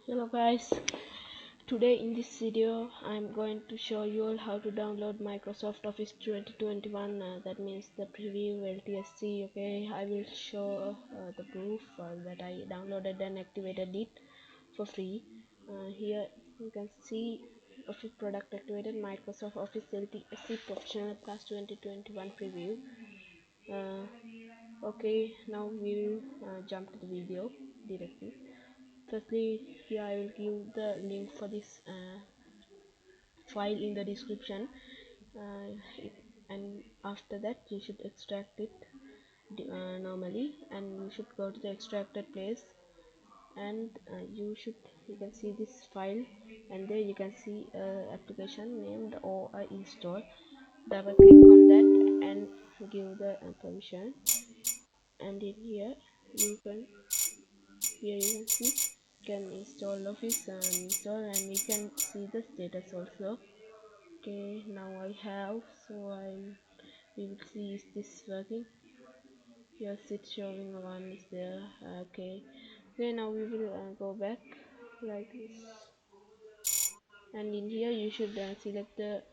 Hello guys, today in this video I'm going to show you all how to download Microsoft Office 2021, that means the preview LTSC. Okay, I will show the proof that I downloaded and activated it for free. Here you can see Office product activated Microsoft Office LTSC Professional Plus 2021 preview. Okay, now we will jump to the video directly. Firstly, here I will give the link for this file in the description, uh, and after that you should extract it normally, and you should go to the extracted place, and you can see this file, and there you can see application named or install. Double click on that and give the permission, and in here you can see can install Office and install, and you can see the status also. Okay, now I have, so we will see is this working. Yes, it's showing one is there. Okay, now we will go back like this, and in here you should select the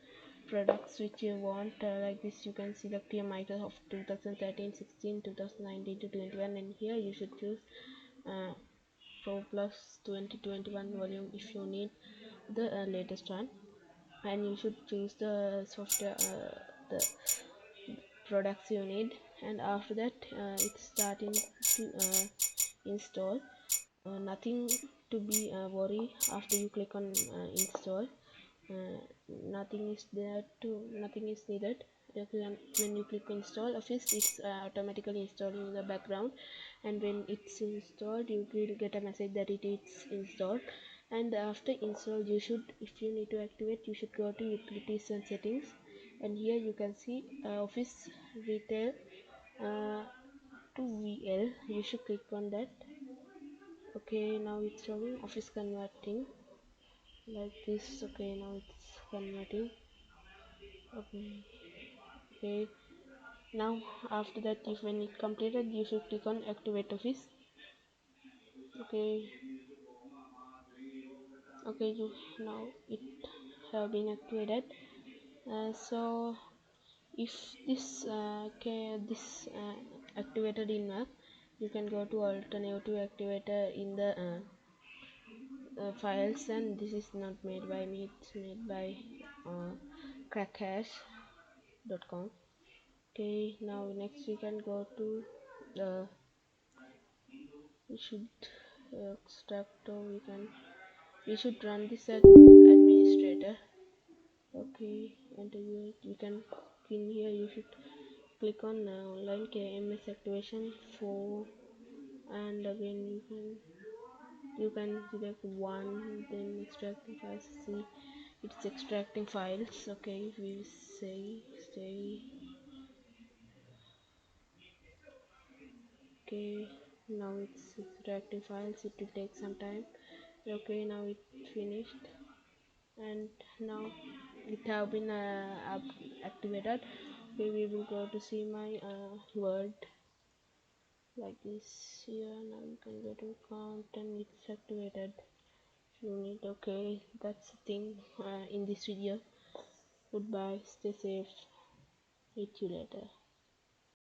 products which you want. Like this you can select your Microsoft 2013, 16, 2019 to 21, and here you should choose Pro Plus 2021 volume if you need the latest one, and you should choose the software, the products you need, and after that it's starting to install. Nothing to be worry after you click on install. uh, Nothing is needed. When you click install Office, it's automatically installing in the background, and when it's installed you will get a message that it is installed. And after install, you should, if you need to activate, you should go to utilities and settings, and here you can see Office retail uh, to VL. You should click on that. Okay, now it's showing Office converting like this. Okay, now it's converting. Okay, now after that, if when it completed, you should click on activate Office. Okay, you now it have been activated. So if this activated in Mac, you can go to alternative activator in the files, and this is not made by me, it's made by crackhash.com. Okay, now next we can go to the we should extract, or we should run this as administrator. Okay, and you can in here you should click on online KMS activation for, and again you can select one, then extract the files. See, it's extracting files. Okay, if we say stay. Okay, now it's extracting files, it will take some time. Okay, now it finished, and now it have been activated. Okay, we will go to see my word like this. Here now you can go to count, and it's activated if you need. Okay, that's the thing in this video. Goodbye, stay safe, meet you later.